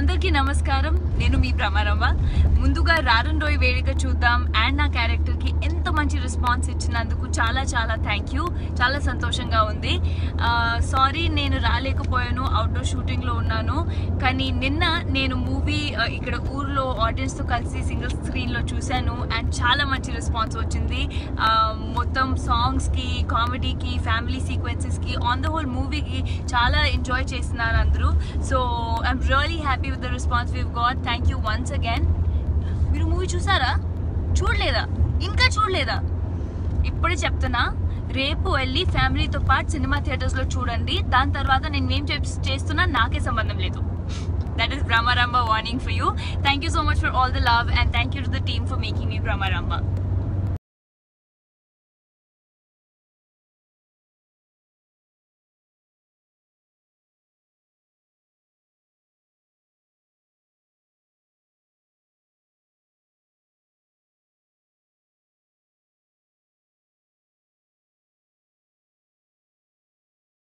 అందరికీ నమస్కారం. నేను మీ భ్రమరమ్మ. ముందుగా రారండోయ్ వేడుక చూద్దాం అండ్ నా క్యారెక్టర్కి ఎంత మంచి రెస్పాన్స్ ఇచ్చినందుకు చాలా చాలా థ్యాంక్ యూ. చాలా సంతోషంగా ఉంది. సారీ నేను రాలేకపోయాను, అవుట్డోర్ షూటింగ్లో ఉన్నాను. కానీ నిన్న నేను మూవీ ఇక్కడ ఊర్లో ఆడియన్స్తో కలిసి సింగిల్ స్క్రీన్లో చూశాను అండ్ చాలా మంచి రెస్పాన్స్ వచ్చింది. మొత్తం సాంగ్స్కి, కామెడీకి, ఫ్యామిలీ సీక్వెన్సెస్కి, ఆన్ ద హోల్ మూవీకి చాలా ఎంజాయ్ చేస్తున్నారు అందరూ. So I'm really happy with the response weave got. Thank you once again. మీరు మూవీ చూసారా? చూడలేదా? ఇంకా చూడలేదా? ఇప్పుడే చెప్తున్నా, రేపు వెళ్ళి ఫ్యామిలీతో పాటు సినిమా థియేటర్స్లో చూడండి. దాని తర్వాత నేను ఏం చేస్తున్నా నాకే సంబంధం లేదు. That is Brahmaramba warning for you. Thank you so much for all the love and thank you to the team for making me Brahmaramba.